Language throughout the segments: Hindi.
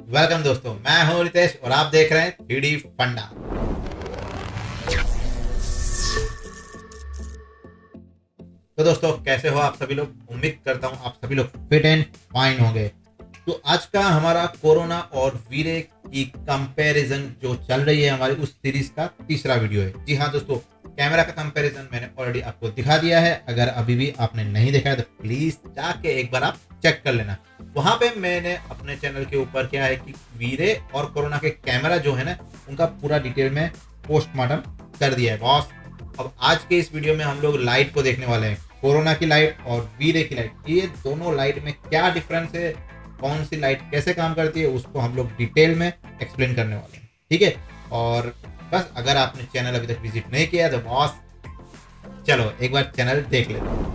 वेलकम दोस्तों, मैं हूं रितेश और आप देख रहे हैं 3D फंडा। तो दोस्तों, कैसे हो आप सभी लोग? उम्मीद करता हूं आप सभी लोग फिट एंड फाइन होंगे। तो आज का हमारा कोरोना और वीरे की कंपैरिजन जो चल रही है हमारी, उस सीरीज का तीसरा वीडियो है। जी हाँ दोस्तों, कैमरा का कंपैरिजन मैंने ऑलरेडी आपको दिखा दिया है। अगर अभी भी आपने नहीं देखा है तो प्लीज जाके एक बार आप चेक कर लेना। वहां पे मैंने अपने चैनल के ऊपर क्या है कि वीरे और कोरोना के कैमरा जो है ना, उनका पूरा डिटेल में पोस्टमार्टम कर दिया है बॉस। अब आज के इस वीडियो में हम लोग लाइट को देखने वाले हैं, कोरोना की लाइट और वीरे की लाइट। ये दोनों लाइट में क्या डिफरेंस है, कौन सी लाइट कैसे काम करती है, उसको हम लोग डिटेल में एक्सप्लेन करने वाले हैं। ठीक है, और बस अगर आपने चैनल अभी तक विजिट नहीं किया तो बॉस चलो एक बार चैनल देख लेते हैं।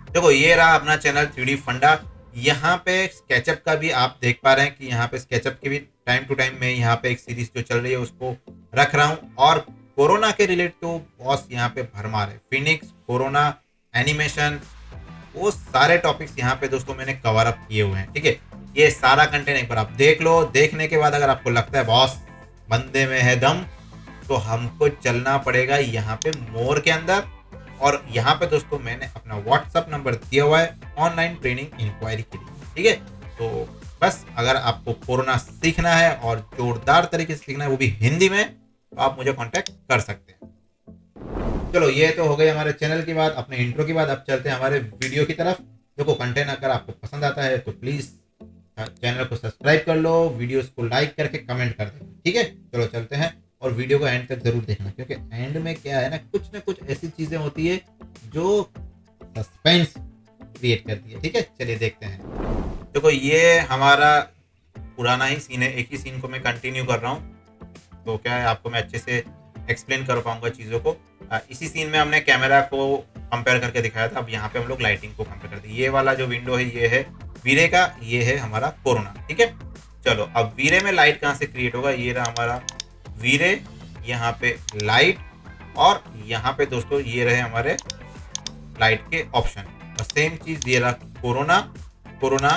देखो, ये रहा अपना चैनल 3D फंडा। यहाँ पे स्केचअप का भी आप देख पा रहे हैं कि यहाँ पे स्केचअप के भी टाइम टू टाइम मैं यहाँ पे एक सीरीज जो चल रही है उसको रख रहा हूँ। और कोरोना के रिलेटेड तो बॉस यहाँ पे भरमार है। फिनिक्स, कोरोना, एनिमेशन, वो सारे टॉपिक्स यहाँ पे दोस्तों मैंने कवर अप किए हुए हैं। ठीक है, ये सारा कंटेंट एक बार आप देख लो। देखने के बाद अगर आपको लगता है बॉस बंदे में है दम, तो हमको चलना पड़ेगा यहाँ पे मोर के अंदर। और यहाँ पे दोस्तों मैंने अपना व्हाट्सअप नंबर दिया हुआ है ऑनलाइन ट्रेनिंग इंक्वायरी के लिए। ठीक है, तो बस अगर आपको कोरोना सीखना है और जोरदार तरीके से सीखना है, वो भी हिंदी में, तो आप मुझे कांटेक्ट कर सकते हैं। चलो, ये तो हो गई हमारे चैनल की बात, अपने इंट्रो की बात। अब चलते हैं हमारे वीडियो की तरफ। देखो, कंटेंट अगर आपको पसंद आता है तो प्लीज चैनल को सब्सक्राइब कर लो, वीडियोस को लाइक करके कमेंट कर देना। ठीक है, चलो चलते हैं। और वीडियो को एंड तक जरूर देखना, क्योंकि एंड में क्या है ना कुछ ऐसी चीजें होती है जो सस्पेंस क्रिएट करती है। ठीक है, चलिए देखते हैं। देखो, ये हमारा पुराना ही सीन है, एक ही सीन को मैं कंटिन्यू कर रहा हूँ। तो क्या है, आपको मैं अच्छे से एक्सप्लेन कर पाऊंगा चीज़ों को। इसी सीन में हमने कैमरा को कंपेयर करके दिखाया था। अब यहाँ पे हम लोग लाइटिंग को कंपेयर करते हैं। ये वाला जो विंडो है ये है वीरे का, ये है हमारा कोरोना। ठीक है, चलो अब वीरे में लाइट कहाँ से क्रिएट होगा। ये रहा हमारा वीरे, यहाँ पे लाइट, और यहाँ पे दोस्तों ये रहे हमारे लाइट के ऑप्शन। और सेम चीज़ ये रहा कोरोना, कोरोना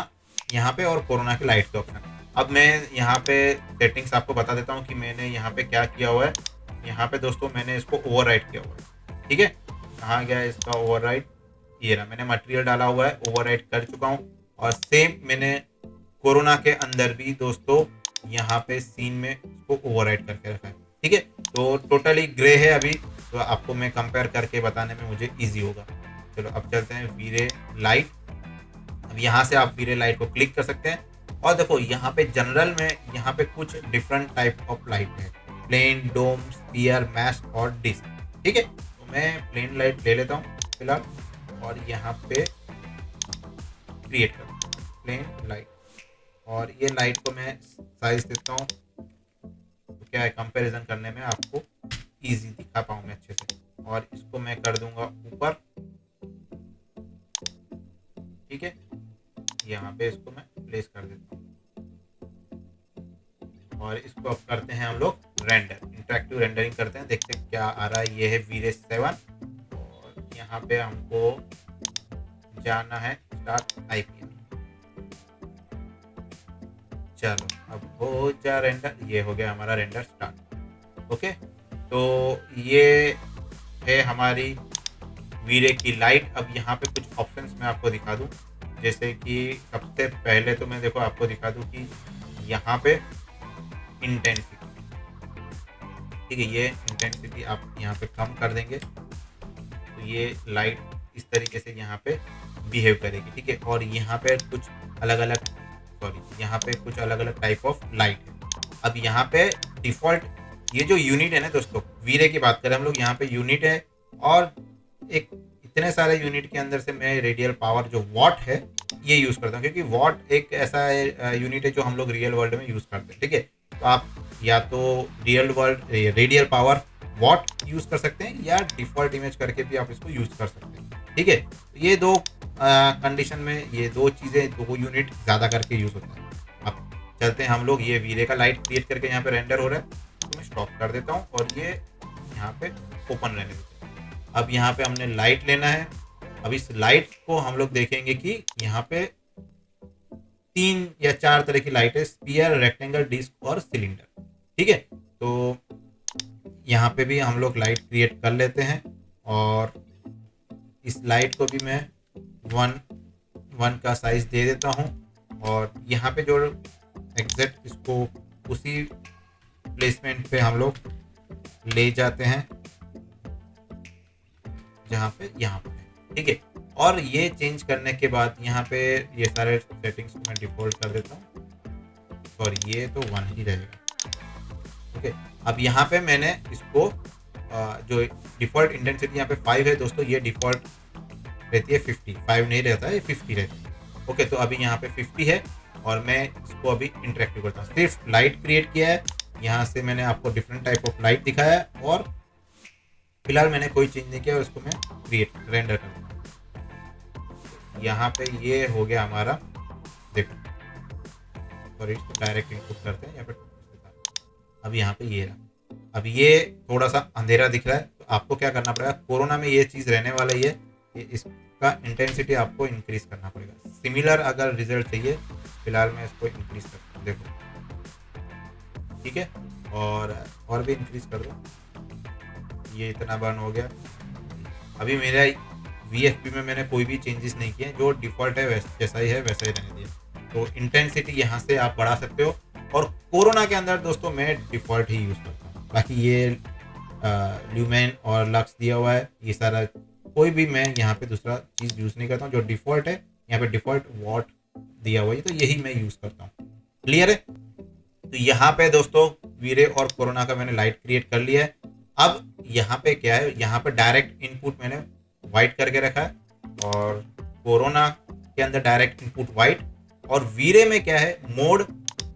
यहाँ पे, और कोरोना के लाइट के ऑप्शन। अब मैं यहाँ पे सेटिंग्स आपको बता देता हूँ कि मैंने यहाँ पे क्या किया हुआ है। यहाँ पे दोस्तों मैंने इसको ओवरराइट किया हुआ है। ठीक है, कहाँ गया इसका ओवरराइट, ये रहा। मैंने मटेरियल डाला हुआ है, ओवरराइट कर चुका हूँ। और सेम मैंने कोरोना के अंदर भी दोस्तों यहाँ पे सीन में इसको ओवरराइट करके रखा है। ठीक है, तो टोटली ग्रे है अभी, तो आपको मैं कंपेयर करके बताने में मुझे ईजी होगा। चलो अब चलते हैं वीरे लाइट। अब यहाँ से आप वीरे लाइट को क्लिक कर सकते हैं। और देखो, यहाँ पे जनरल में यहाँ पे कुछ डिफरेंट टाइप ऑफ लाइट है, प्लेन, डोम, स्फीयर, मैश और डिस्क। ठीक है, तो मैं प्लेन लाइट ले लेता हूँ फिलहाल, और यहाँ पे क्रिएट करता हूँ प्लेन लाइट। और ये लाइट को मैं साइज देता हूँ, तो क्या है कंपैरिजन करने में आपको इजी दिखा पाऊँ मैं अच्छे से। और इसको मैं कर दूंगा ऊपर। ठीक है, यहाँ पे इसको मैं प्लेस कर देता हूँ। और इसको अब करते हैं हम लोग रेंडर, इंटरेक्टिव रेंडरिंग करते हैं, देखते हैं क्या आ रहा है। ये है वीरे 7, और यहाँ पे हमको जाना है स्टार्ट आईपीएल। चलो अब हो जा रेंडर, ये हो गया हमारा रेंडर स्टार्ट। ओके, तो ये है हमारी वीरे की लाइट। अब यहाँ पे कुछ ऑप्शंस मैं आपको दिखा दूँ, जैसे कि सबसे पहले तो मैं देखो आपको दिखा दूँ कि यहाँ पे इंटेंसिटी। ठीक है, ये इंटेंसिटी आप यहाँ पे कम कर देंगे तो ये लाइट इस तरीके से यहाँ पे बिहेव करेगी। ठीक है, और यहाँ पे कुछ अलग अलग यहाँ पे कुछ अलग अलग टाइप ऑफ लाइट है। अब यहाँ पे डिफॉल्ट ये जो यूनिट है ना दोस्तों, वीरे की बात करें हम लोग, यहाँ पे यूनिट है। और एक इतने सारे यूनिट के अंदर से मैं रेडियल पावर जो वॉट है ये यूज़ करता हूँ, क्योंकि वॉट एक ऐसा यूनिट है जो हम लोग रियल वर्ल्ड में यूज़ करते हैं। ठीक है, तो आप या तो real world radial power what use कर सकते हैं, या डिफ़ॉल्ट इमेज करके भी आप इसको यूज़ कर सकते हैं। ठीक है, तो ये दो कंडीशन में ये दो चीज़ें, दो यूनिट ज़्यादा करके यूज़ होता है। अब चलते हैं हम लोग, ये वीरे का लाइट क्रिएट करके यहाँ पे रेंडर हो रहा है, तो मैं स्टॉप कर देता हूँ और ये यहाँ पे ओपन रहने देते हैं। अब यहाँ पे हमने लाइट लेना है। अब इस लाइट को हम लोग देखेंगे कि यहाँ पे 3 या 4 तरह की लाइट है, स्पीयर, रेक्टेंगल, डिस्क और सिलेंडर। ठीक है, तो यहाँ पे भी हम लोग लाइट क्रिएट कर लेते हैं और इस लाइट को भी मैं 1 का साइज दे देता हूँ और यहाँ पे जो एग्जैक्ट इसको उसी प्लेसमेंट पे हम लोग ले जाते हैं जहाँ पे यहाँ पे। ठीक है, और ये चेंज करने के बाद यहाँ पे ये सारे सेटिंग्स को मैं डिफॉल्ट कर देता हूँ और ये तो 1 ही रहेगा। ओके, अब यहाँ पे मैंने इसको जो डिफॉल्ट इंटेंसिटी यहाँ पे 5 है दोस्तों, ये डिफॉल्ट रहती है 50, 5 नहीं रहता है, ये 50 रहती है। ओके, तो अभी यहाँ पे 50 है और मैं इसको अभी इंटरेक्टिव करता हूँ। सिर्फ लाइट क्रिएट किया है, यहाँ से मैंने आपको डिफरेंट टाइप ऑफ लाइट दिखाया है और फिलहाल मैंने कोई चेंज नहीं किया, उसको मैं क्रिएट रेंडर कर दूँ। यहाँ पे ये हो गया हमारा, देखो सॉरी डायरेक्ट इनपुट करते हैं यहाँ पे। अब यहाँ पे ये रहा, अब ये थोड़ा सा अंधेरा दिख रहा है, तो आपको क्या करना पड़ेगा, कोरोना में ये चीज़ रहने वाला ही है, इसका इंटेंसिटी आपको इंक्रीज करना पड़ेगा। सिमिलर अगर रिजल्ट चाहिए, फिलहाल मैं इसको इंक्रीज करता हूँ, देखो ठीक है, और भी इंक्रीज कर दो, ये इतना बर्न हो गया। अभी मेरा VFP में मैंने कोई भी चेंजेस नहीं किए, जो डिफ़ॉल्ट है जैसा ही है वैसा ही रहने दिया। तो इंटेंसिटी यहाँ से आप बढ़ा सकते हो और कोरोना के अंदर दोस्तों मैं डिफ़ॉल्ट ही यूज़ करता हूँ। बाकी ये ल्यूमेन और लक्स दिया हुआ है, ये सारा कोई भी मैं यहाँ पे दूसरा चीज़ यूज़ नहीं करता हूँ। जो डिफ़ॉल्ट है यहाँ पे डिफ़ॉल्ट वॉट दिया हुआ है, तो यही मैं यूज़ करता हूँ। क्लियर है? तो यहाँ पे दोस्तों वीरे और कोरोना का मैंने लाइट क्रिएट कर लिया है। अब यहाँ पे क्या है, यहाँ पे डायरेक्ट इनपुट मैंने वाइट करके रखा है और कोरोना के अंदर डायरेक्ट इनपुट वाइट, और वीरे में क्या है, मोड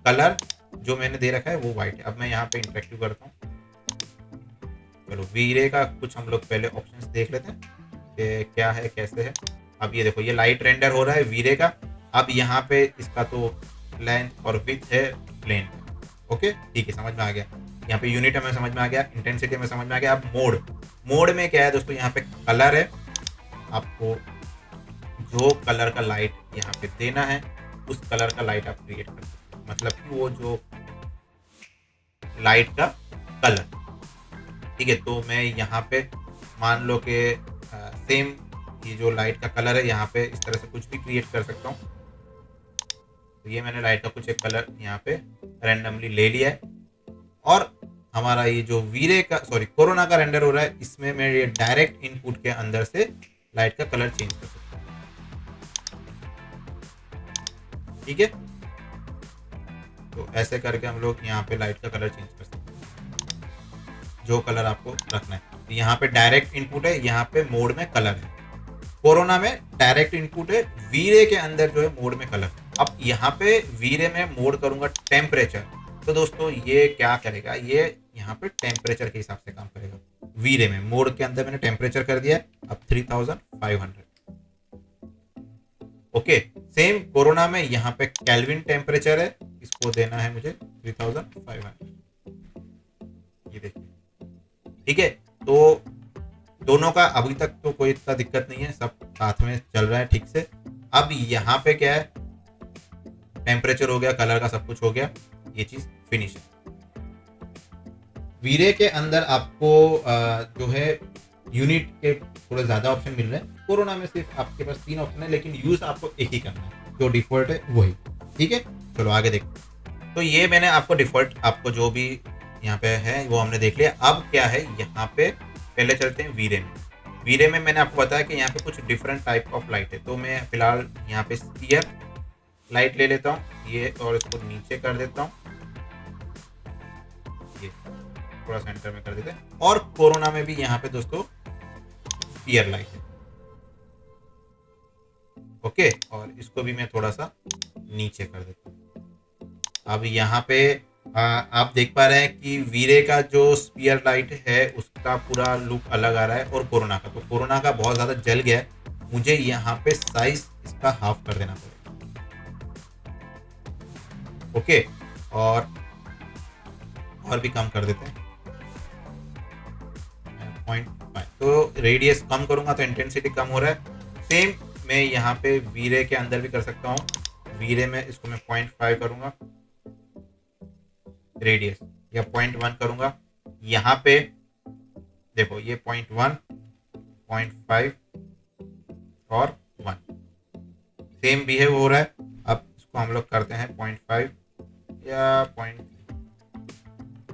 कलर जो मैंने दे रखा है वो वाइट है। अब मैं यहाँ पे इंटरेक्टिव करता हूँ। चलो वीरे का कुछ हम लोग पहले ऑप्शंस देख लेते हैं कि क्या है कैसे है। अब ये देखो, ये लाइट रेंडर हो रहा है वीरे का। अब यहाँ पे इसका तो लेंथ और विड्थ है प्लेन। ओके ठीक है, समझ में आ गया। यहाँ पे यूनिट हमें समझ में आ गया, इंटेंसिटी में समझ में आ गया। अब मोड में क्या है दोस्तों, यहाँ पे कलर है, आपको जो कलर का लाइट यहाँ पे देना है उस कलर का लाइट आप क्रिएट कर सकते हैं, मतलब कि वो जो लाइट का कलर। ठीक है, तो मैं यहाँ पे मान लो कि सेम ये जो लाइट का कलर है यहाँ पे इस तरह से कुछ भी क्रिएट कर सकता हूँ। तो ये मैंने लाइट का कुछ एक कलर यहाँ पे रैंडमली ले लिया है और हमारा ये जो वीरे का कोरोना का रेंडर हो रहा है, इसमें मैं ये डायरेक्ट इनपुट के अंदर से लाइट का कलर चेंज कर सकता हूँ। ठीक है, तो ऐसे करके हम लोग यहाँ पे लाइट का कलर चेंज कर सकते हैं, जो कलर आपको रखना है। तो यहाँ पे डायरेक्ट इनपुट है, यहाँ पे मोड में कलर है। कोरोना में डायरेक्ट इनपुट है, वीरे के अंदर जो है मोड में कलर। अब यहाँ पे वीरे में मोड करूंगा टेम्परेचर, तो दोस्तों ये क्या करेगा, ये यहाँ पे टेम्परेचर के हिसाब से काम करेगा। वीरे में मोड के अंदर मैंने टेम्परेचर कर दिया, अब 3500। ओके, सेम कोरोना में यहाँ पे केल्विन टेम्परेचर है, इसको देना है मुझे 3500। ये देखिए, ठीक है। तो दोनों का अभी तक तो कोई इतना दिक्कत नहीं है, सब साथ में चल रहा है ठीक से। अब यहाँ पे क्या है, टेम्परेचर हो गया, कलर का सब कुछ हो गया, ये चीज फिनिश है। वीरे के अंदर आपको जो है यूनिट के थोड़े ज्यादा ऑप्शन मिल रहे हैं। कोरोना में सिर्फ आपके पास 3 ऑप्शन है, लेकिन यूज आपको एक ही करना है, जो डिफॉल्ट है वही। ठीक है, चलो आगे देखते। तो ये मैंने आपको डिफॉल्ट, आपको जो भी यहाँ पे है वो हमने देख लिया। अब क्या है, यहाँ पे पहले चलते हैं वीरे में। वीरे में मैंने आपको बताया कि यहाँ पे कुछ डिफरेंट टाइप ऑफ लाइट है, तो मैं फिलहाल यहाँ पे स्फीयर लाइट ले लेता हूँ ये, और इसको नीचे कर देता हूँ, ये थोड़ा सेंटर में कर देते हैं। और कोरोना में भी यहाँ पे दोस्तों स्फीयर लाइट है। ओके, और इसको भी मैं थोड़ा सा नीचे कर देता हूँ। अब यहाँ पे आप देख पा रहे हैं कि वीरे का जो स्फीयर लाइट है उसका पूरा लुक अलग आ रहा है, और कोरोना का, तो कोरोना का बहुत ज़्यादा जल गया है, मुझे यहाँ पे साइज इसका हाफ कर देना पड़ेगा। ओके, और भी कम कर देते हैं 0.5, तो रेडियस कम करूंगा तो इंटेंसिटी कम हो रहा है। सेम मैं यहाँ पे वीरे के अंदर भी कर सकता हूँ। वीरे में इसको मैं 0.5 करूंगा रेडियस, या 0.1 करूंगा। यहाँ पे देखो ये 0.1, 0.5 और 1 सेम बिहेव हो रहा है। अब इसको हम लोग करते हैं 0.5 या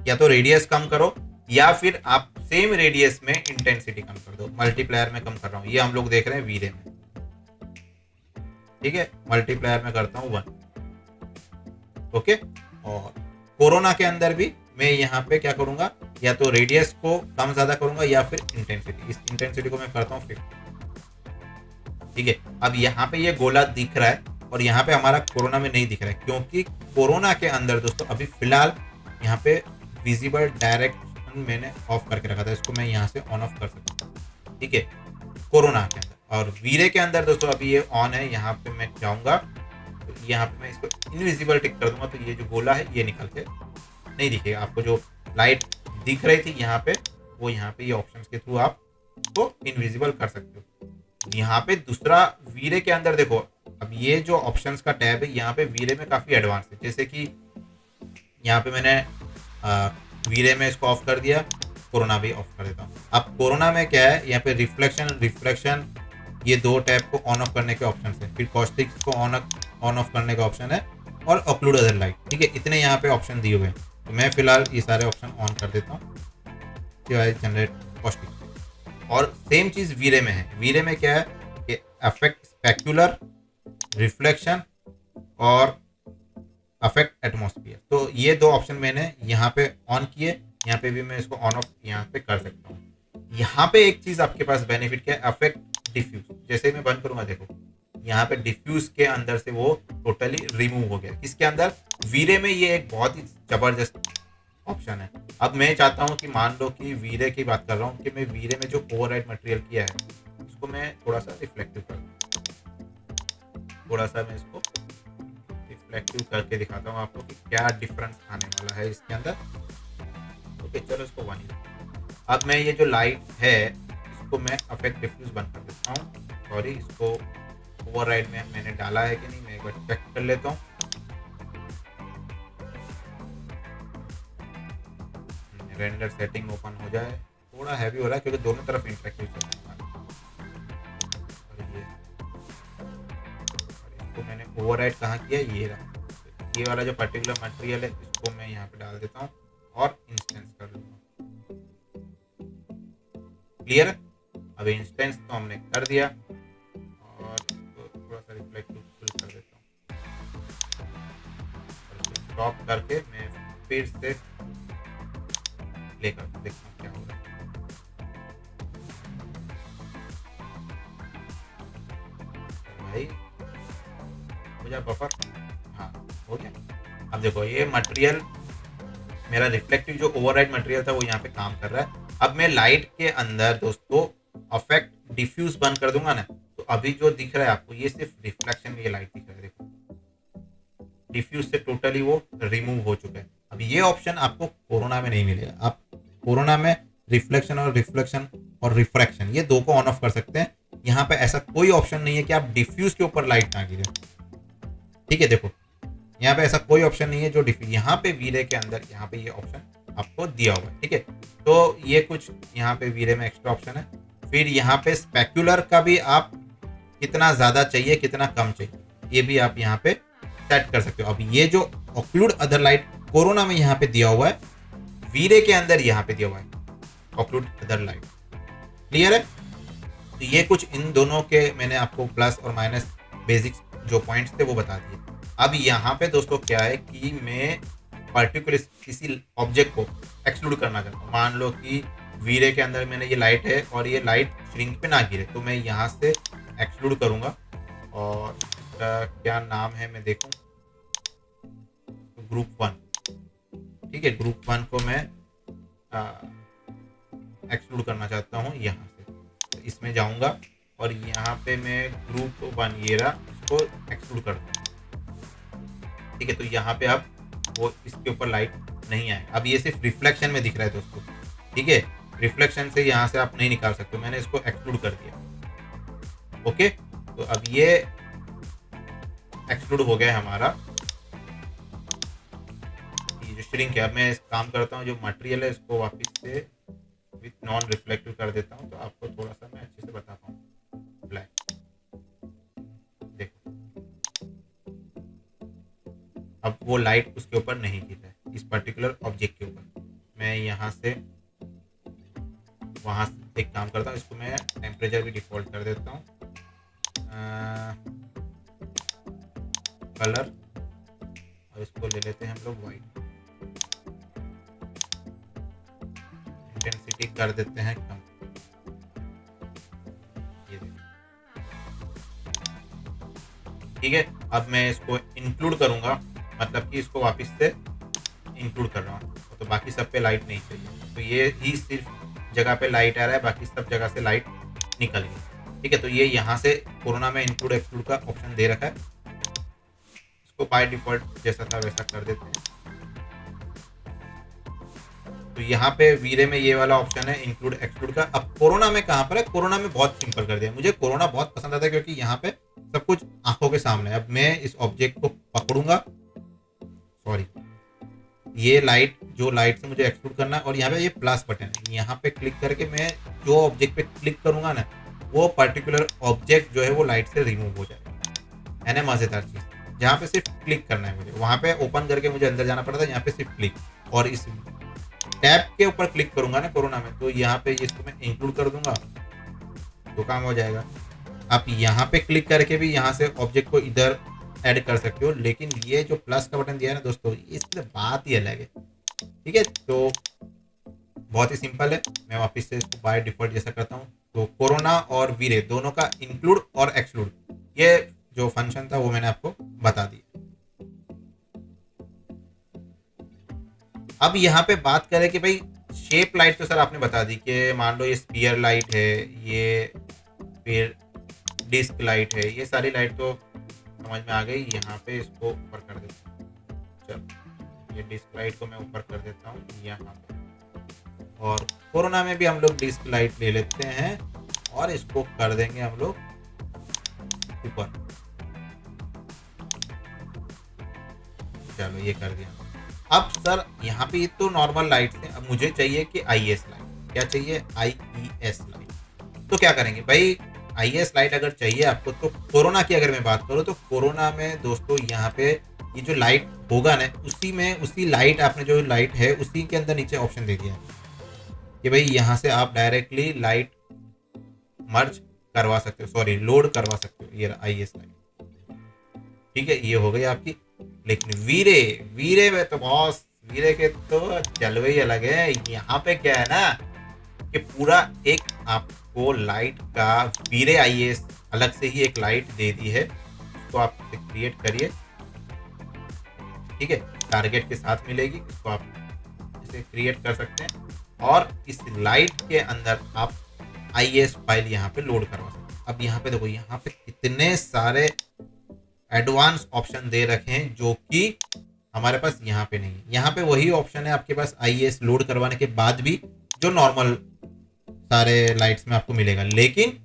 या तो रेडियस कम करो या फिर आप सेम रेडियस में इंटेंसिटी कम कर दो। मल्टीप्लायर में कम कर रहा हूँ, ये हम लोग देख रहे हैं वीरे में, ठीक है। मल्टीप्लायर में करता हूँ 1, ओके। और कोरोना के अंदर भी मैं यहाँ पे क्या करूंगा, या तो रेडियस को कम ज्यादा करूंगा या फिर इंटेंसिटी। इस इंटेंसिटी को मैं करता हूँ 50, ठीक है। अब यहाँ पे ये गोला दिख रहा है और यहाँ पे हमारा कोरोना में नहीं दिख रहा है, क्योंकि कोरोना के अंदर दोस्तों अभी फिलहाल यहाँ पे विजिबल डायरेक्शन मैंने ऑफ करके रखा था, इसको मैं यहाँ से ऑन ऑफ कर सकता हूँ, ठीक है, कोरोना के अंदर। और वीरे के अंदर दोस्तों अभी ये ऑन है। यहाँ पे मैं जाऊँगा तो यहाँ पे मैं इसको इनविजिबल टिक कर दूंगा, तो ये जो गोला है ये निकल के नहीं दिखेगा आपको। जो लाइट दिख रही थी यहाँ पे, वो यहाँ पे ये ऑप्शंस के थ्रू आप इसको इनविजिबल कर सकते हो। यहाँ पे दूसरा वीरे के अंदर देखो, अब ये जो ऑप्शंस का टैब है यहाँ पे वीरे में काफी एडवांस है। जैसे कि यहाँ पे मैंने वीरे में इसको ऑफ कर दिया, कोरोना भी ऑफ कर देता हूँ। अब कोरोना में क्या है, यहाँ पे रिफ्लेक्शन, रिफ्लेक्शन, ये दो टैब को ऑन ऑफ करने के ऑप्शन है। फिर कॉस्टिक्स को ऑन ऑफ करने का ऑप्शन है, और ऑक्लूड अदर लाइट, ठीक है। इतने यहाँ पे ऑप्शन दिए हुए हैं, तो मैं फिलहाल ये सारे ऑप्शन ऑन कर देता हूँ, जनरेट कॉस्टिक। और सेम चीज वीरे में है। वीरे में क्या है कि अफेक्ट स्पेक्युलर, रिफ्लेक्शन और अफेक्ट एटमॉस्फेयर, तो ये दो ऑप्शन मैंने यहाँ पे ऑन किए। यहाँ पे भी मैं इसको ऑन ऑफ यहाँ पे कर सकता हूँ। यहाँ पे एक चीज आपके पास बेनिफिट क्या है, अफेक्ट डिफ्यूज। जैसे मैं बंद करूंगा, देखो यहाँ पे डिफ्यूज के अंदर से वो टोटली रिमूव हो गया। किसके अंदर, वीरे में। ये एक बहुत ही जबरदस्त ऑप्शन है। अब मैं चाहता हूँ कि मान लो कि वीरे की बात कर रहा हूँ कि मैं वीरे में जो ओवरराइड मटेरियल किया है उसको मैं थोड़ा सा रिफ्लेक्टिव कर दूँ। थोड़ा सा मैं इसको रिफ्लेक्टिव करके दिखाता हूँ आपको कि क्या डिफरेंस आने वाला है इसके अंदर। ओके, चलो इसको 1। अब मैं ये जो लाइट है इसको मैं अफेक्ट डिफ्यूज बंद कर देता हूँ। सॉरी, इसको ओवरराइड में मैंने डाला है कि नहीं, मैं एक बार चेक कर लेता हूँ। रेंडर सेटिंग ओपन हो जाए। थोड़ा हैवी हो रहा है क्योंकि दोनों तरफ इंटरेक्टिव चल रहा है। और इसको मैंने ओवरराइड कहाँ किया, ये रहा। ये वाला जो पर्टिकुलर मटेरियल है इसको मैं यहाँ पे डाल देता हूँ और इंस्टेंस कर दूंगा। क्लियर है। अब इंस्टेंस तो हमने कर दिया और इसको थोड़ा सा रिफ्लेक्टिव कर देता हूँ। स्टॉप करके मैं फिर से लेकर देखता हूँ क्या हो रहा है। भाई हो जाए बफर, हाँ हो गया। अब देखो ये मटेरियल मेरा रिफ्लेक्टिव जो ओवरराइड मटेरियल था वो यहाँ पे काम कर रहा है। अब मैं लाइट के अंदर दोस्तों अफेक्ट डिफ्यूज बंद कर दूंगा ना, तो अभी जो दिख रहा है आपको ये सिर्फ रिफ्लेक्शन में ये लाइट दिख रहा है। देखो डिफ्यूज से टोटली वो रिमूव हो चुका है। अब ये ऑप्शन आपको कोरोना में नहीं मिलेगा। आप कोरोना में रिफ्लेक्शन और रिफ्रैक्शन ये दो को ऑन ऑफ कर सकते हैं। यहाँ पे ऐसा कोई ऑप्शन नहीं है कि आप डिफ्यूज के ऊपर लाइट ना गिरे, ठीक है। देखो यहाँ पे ऐसा कोई ऑप्शन नहीं है जो डिफ्यूज, यहाँ पे वीरे के अंदर यहाँ पे ये ऑप्शन आपको दिया हुआ है, ठीक है। तो ये कुछ यहाँ पे वीरे में एक्स्ट्रा ऑप्शन है। फिर यहाँ पे स्पेक्युलर का भी आप कितना ज्यादा चाहिए कितना कम चाहिए ये भी आप यहाँ पे सेट कर सकते हो। अब ये जो ऑक्लूड अदर लाइट कोरोना में यहाँ पे दिया हुआ है, वीरे के अंदर यहाँ पे दिया हुआ है ऑक्लूड अदर लाइट। क्लियर है। तो ये कुछ इन दोनों के मैंने आपको प्लस और माइनस बेसिक्स जो पॉइंट्स थे वो बता दिए। अब यहाँ पे दोस्तों क्या है कि मैं पर्टिकुलर किसी ऑब्जेक्ट को एक्सक्लूड करना चाहता हूँ। मान लो कि वीरे के अंदर मैंने ये लाइट है और ये लाइट श्रिंक पे ना गिरे, तो मैं यहाँ से एक्सक्लूड करूँगा। और क्या नाम है मैं देखूँ, तो ग्रुप 1, ठीक है। ग्रुप 1 को मैं एक्सक्लूड करना चाहता हूँ यहाँ से, तो इसमें जाऊँगा और यहाँ पे मैं ग्रुप 1 ये रहा, इसको एक्सक्लूड कर दूँगा, ठीक है। तो यहाँ पे अब वो इसके ऊपर लाइट नहीं आए। अब ये सिर्फ रिफ्लेक्शन में दिख रहा है दोस्तों, ठीक है। रिफ्लेक्शन से यहाँ से आप नहीं निकाल सकते, मैंने इसको एक्सक्लूड कर दिया। ओके, तो अब ये एक्सक्लूड हो गया है हमारा ये जो श्रिंक है। अब मैं इस काम करता हूँ, जो मटेरियल है इसको वापस से विथ नॉन रिफ्लेक्टिव कर देता हूँ, तो आपको थोड़ा सा मैं अच्छे से बता पाऊँ। ब्लैक, देखो अब वो लाइट उसके ऊपर नहीं गिर रहा है, इस पर्टिकुलर ऑब्जेक्ट के ऊपर। मैं यहाँ से वहाँ से एक काम करता हूँ, इसको मैं टेम्परेचर भी डिफॉल्ट कर देता हूँ, कलर, और इसको ले लेते हैं हम लोग वाइट, इंटेंसिटी कर देते हैं कम। ये ठीक है। अब मैं इसको इंक्लूड करूंगा, मतलब कि इसको वापस से इंक्लूड कर रहा हूँ, तो बाकी सब पे लाइट नहीं चाहिए, तो ये ही सिर्फ जगह पे लाइट आ रहा है, बाकी सब जगह से लाइट निकल गई। ठीक है, तो ये यहाँ से कोरोना में इंक्लूड एक्सक्लूड का ऑप्शन दे रखा है, इसको बाय डिफॉल्ट जैसा था वैसा कर देते हैं। तो यहाँ पे वीरे में ये वाला ऑप्शन है इंक्लूड एक्सक्लूड का। अब कोरोना में कहाँ पर है, कोरोना में बहुत सिंपल कर दिया। मुझे कोरोना बहुत पसंद आता है क्योंकि यहाँ पे सब कुछ आंखों के सामने है। अब मैं इस ऑब्जेक्ट को पकड़ूंगा, सॉरी, ये लाइट, जो लाइट से मुझे एक्सक्लूड करना है, और यहाँ पे ये प्लस बटन है, यहाँ पे क्लिक करके मैं जो ऑब्जेक्ट पे क्लिक करूंगा ना, वो पर्टिकुलर ऑब्जेक्ट जो है वो लाइट से रिमूव हो जाएगा। है ना मजेदार चीज, जहाँ पे सिर्फ क्लिक करना है मुझे, वहां पे ओपन करके मुझे अंदर जाना पड़ता है, यहाँ पे सिर्फ क्लिक, और इस टैब के ऊपर क्लिक करूंगा ना कोरोना में, तो यहाँ पे इसको मैं इंक्लूड कर दूंगा तो काम हो जाएगा। आप यहाँ पे क्लिक करके भी यहाँ से ऑब्जेक्ट को इधर ऐड कर सकते हो, लेकिन ये जो प्लस का बटन दिया है ना दोस्तों, इससे बात ही अलग है। ठीक है, तो बहुत ही सिंपल है। मैं वापस से इसको बाय डिफॉल्ट जैसा करता हूँ, तो कोरोना और वीरे दोनों का इंक्लूड और एक्सक्लूड, ये जो फंक्शन था वो मैंने आपको बता दिया। अब यहाँ पे बात करें कि भाई शेप लाइट तो सर आपने बता दी कि मान लो ये स्पीयर लाइट है, ये फिर डिस्क लाइट है, ये सारी लाइट तो समझ में आ गई। यहाँ पे इसको ऊपर कर देता हूँ, चलो ये डिस्क लाइट को मैं ऊपर कर देता हूँ यहाँ पे, और कोरोना में भी हम लोग डिस्क लाइट ले लेते हैं और इसको कर देंगे हम लोग ऊपर। चलो ये कर दिया। अब सर यहाँ पे ये तो नॉर्मल लाइट है, अब मुझे चाहिए कि आईएस लाइट। क्या चाहिए? IES light. तो क्या करेंगे भाई, आईएस लाइट अगर चाहिए आपको, तो कोरोना की अगर मैं बात करूँ तो कोरोना में दोस्तों यहाँ पे ये जो लाइट होगा ना, उसी में उसी लाइट, आपने जो लाइट है उसी के अंदर नीचे ऑप्शन दे दिया है कि भाई यहाँ से आप डायरेक्टली लाइट मर्ज करवा सकते हो, सॉरी लोड करवा सकते हो, ये आईएस लाइट। ठीक है, ये हो गई आपकी। लेकिन वीरे, वीरे में तो बॉस, वीरे के तो जलवे ही अलग है। यहाँ पे क्या है ना कि पूरा एक आपको लाइट का वीरे आईएएस अलग से ही एक लाइट दे दी है, तो आप इसे क्रिएट करिए। ठीक है, टारगेट के साथ मिलेगी, इसको आप इसे क्रिएट कर सकते हैं, और इस लाइट के अंदर आप आईएएस फाइल यहाँ पे लोड करवा सकते हैं। अब यहाँ पे देखो, यहाँ पे कितने सारे एडवांस ऑप्शन दे रखे हैं जो कि हमारे पास यहाँ पे नहीं है। यहाँ पे वही ऑप्शन है आपके पास आईएएस लोड करवाने के बाद भी, जो नॉर्मल सारे लाइट्स में आपको मिलेगा, लेकिन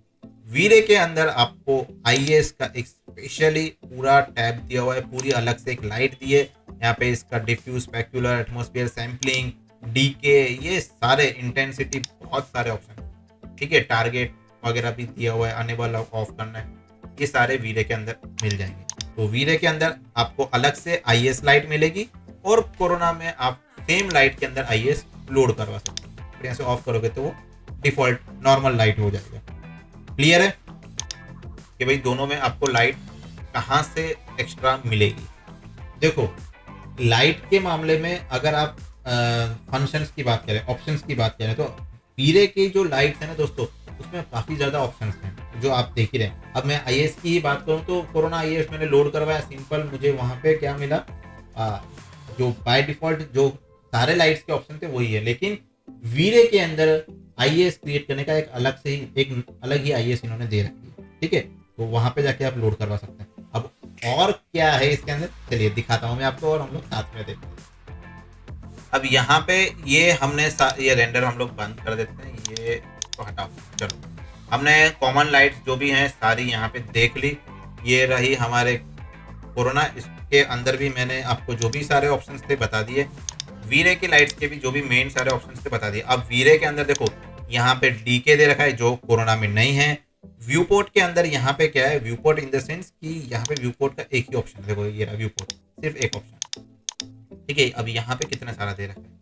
वीरे के अंदर आपको आईएएस का एक स्पेशली पूरा टैब दिया हुआ है, पूरी अलग से एक लाइट दी है। यहाँ पे इसका diffuse, specular, atmosphere, sampling, decay, ये सारे इंटेंसिटी, बहुत सारे ऑप्शन। ठीक है, टारगेट वगैरह भी दिया हुआ है, अनेबल ऑफ करना है, ये सारे वीरे के अंदर मिल जाएंगे। तो वीरे के अंदर आपको अलग से आईएएस लाइट मिलेगी, और कोरोना में आप सेम लाइट के अंदर आईएएस लोड करवा सकते हैं। फिर यहाँ से ऑफ करोगे तो वो डिफॉल्ट नॉर्मल लाइट हो जाएगा। क्लियर है कि भाई दोनों में आपको लाइट कहाँ से एक्स्ट्रा मिलेगी। देखो, लाइट के मामले में अगर आप फंक्शंस की बात करें, ऑप्शंस की बात करें, तो वीरे की जो लाइट है ना दोस्तों, उसमें काफ़ी ज़्यादा ऑप्शंस हैं जो आप देख ही रहे हैं। अब मैं आईएएस की ही बात करूँ तो कोरोना आईएएस मैंने लोड करवाया, सिंपल मुझे वहाँ पे क्या मिला, जो बाय डिफॉल्ट जो सारे लाइट्स के ऑप्शन थे वही है, लेकिन वीरे के अंदर आईएएस क्रिएट करने का एक अलग से ही, एक अलग ही आईएएस इन्होंने दे रखी है। ठीक है, तो वहाँ पे जाके आप लोड करवा सकते हैं। अब और क्या है इसके अंदर, चलिए दिखाता हूँ मैं आपको, और हम लोग साथ में देखते हैं। अब यहाँ पे ये हमने ये रेंडर हम लोग बंद कर देते हैं, ये तो हटाओ। चलो, हमने कॉमन लाइट्स जो भी हैं सारी यहाँ पे देख ली। ये रही हमारे कोरोना, इसके अंदर भी मैंने आपको जो भी सारे ऑप्शंस थे बता दिए। वीरे की लाइट्स के भी जो भी मेन सारे ऑप्शंस थे बता दिए। अब वीरे के अंदर देखो यहाँ पे डीके दे रखा है जो कोरोना में नहीं है। व्यू पोर्ट के अंदर यहाँ पे क्या है, view port in the sense कि यहाँ पे व्यू पोर्ट का एक ही ऑप्शन, देखो ये रहा व्यू पोर्ट, सिर्फ एक ऑप्शन। ठीक है, अब यहाँ पे कितना सारा दे रखा है।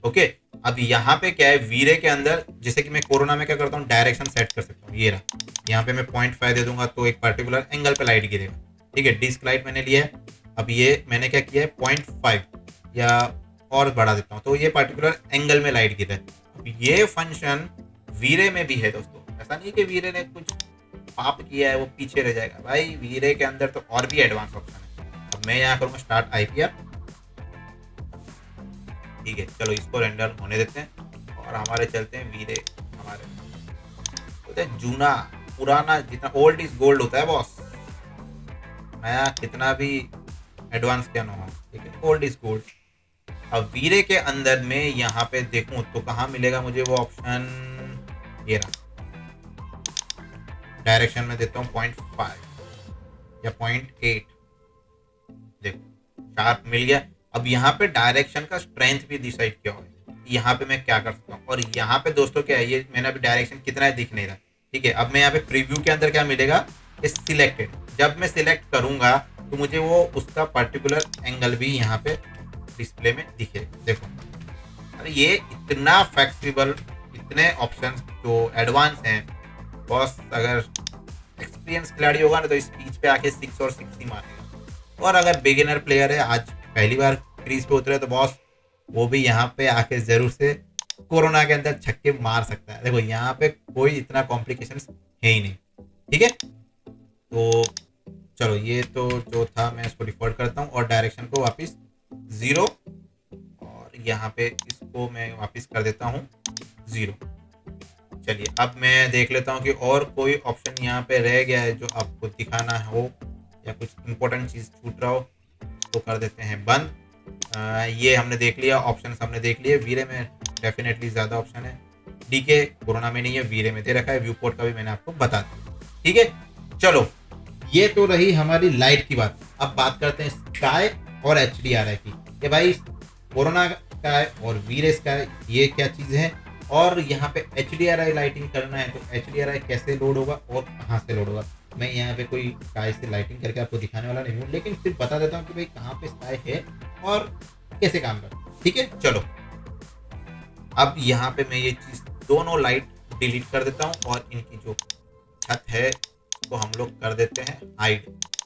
ओके, अब यहाँ पे क्या है, वीरे के अंदर जैसे कि मैं कोरोना में क्या करता हूँ, डायरेक्शन सेट कर सकता हूँ। ये रहा, यहाँ पे मैं 0.5 दे दूंगा तो एक पर्टिकुलर एंगल पे लाइट गिरेगा। ठीक है, डिस्क लाइट मैंने लिया है। अब ये मैंने क्या किया है, 0.5 या और बढ़ा देता हूँ तो ये पर्टिकुलर एंगल में लाइट गिरे। अब ये फंक्शन वीरे में भी है दोस्तों, ऐसा नहीं कि वीरे ने कुछ पाप किया है वो पीछे रह जाएगा। भाई वीरे के अंदर तो और भी एडवांस ऑप्शन है। अब मैं यहाँ करूँगा स्टार्ट आईपीआर। ठीक है, चलो इसको रेंडर होने देते हैं और हमारे चलते हैं वीरे। हमारे बोलते हैं जूना पुराना, जितना ओल्ड इज गोल्ड होता है बॉस, नया कितना भी एडवांस क्या ना हो, लेकिन ओल्ड इज गोल्ड। अब वीरे के अंदर में यहाँ पे देखूं तो कहाँ मिलेगा मुझे वो ऑप्शन, ये रहा। डायरेक्शन में देता हूँ 0.5 या 0.8, देखो शार्प मिल गया। अब यहाँ पे डायरेक्शन का स्ट्रेंथ भी डिसाइड किया हुआ है, यहाँ पे मैं क्या कर सकता हूँ। और यहाँ पे दोस्तों क्या है, ये मैंने अभी डायरेक्शन कितना है दिख नहीं रहा। ठीक है, अब मैं यहाँ पे प्रीव्यू के अंदर क्या मिलेगा, सिलेक्टेड। जब मैं सिलेक्ट करूंगा तो मुझे वो उसका पर्टिकुलर एंगल भी यहाँ पे डिस्प्ले में दिखे। देखो अरे ये इतना फ्लेक्सिबल, इतने ऑप्शंस जो एडवांस हैं बॉस। अगर एक्सपीरियंस खिलाड़ी होगा ना तो इस पिच पे आके 6 और 6 ही मारेगा। और अगर बिगिनर प्लेयर है, आज पहली बार क्रीज पे उतरे, तो बॉस वो भी यहाँ पे आके जरूर से कोरोना के अंदर छक्के मार सकता है। देखो यहाँ पे कोई इतना कॉम्प्लिकेशंस है ही नहीं। ठीक है, तो चलो ये तो जो था मैं इसको डिफॉल्ट करता हूँ और डायरेक्शन को वापस 0 और यहाँ पे इसको मैं वापस कर देता हूँ 0। चलिए अब मैं देख लेता हूँ कि और कोई ऑप्शन यहाँ पे रह गया है जो आपको दिखाना हो या कुछ इंपॉर्टेंट चीज़ छूट रहा हो तो कर देते हैं बंद। ये हमने देख लिया, ऑप्शन हमने देख लिए। वीरे में डेफिनेटली ज़्यादा ऑप्शन है, डीके कोरोना में नहीं है, वीरे में दे रखा है। व्यू पोर्ट का भी मैंने आपको बता दिया। ठीक है, चलो ये तो रही हमारी लाइट की बात। अब बात करते हैं स्काई और HDRI की, कि भाई कोरोना स्काई और वीरे स्काई ये क्या चीज़ है, और यहाँ पे HDRI लाइटिंग करना है तो HDRI कैसे लोड होगा और कहाँ से लोड होगा। मैं यहाँ पे कोई स्काई से लाइटिंग करके आपको दिखाने वाला नहीं हूँ, लेकिन सिर्फ बता देता हूँ कि भाई कहाँ पे स्काई है और कैसे काम करता है। ठीक है, चलो अब यहाँ पे मैं ये चीज़ दोनों लाइट डिलीट कर देता हूँ और इनकी जो छत है तो हम लोग कर देते हैं हाइड,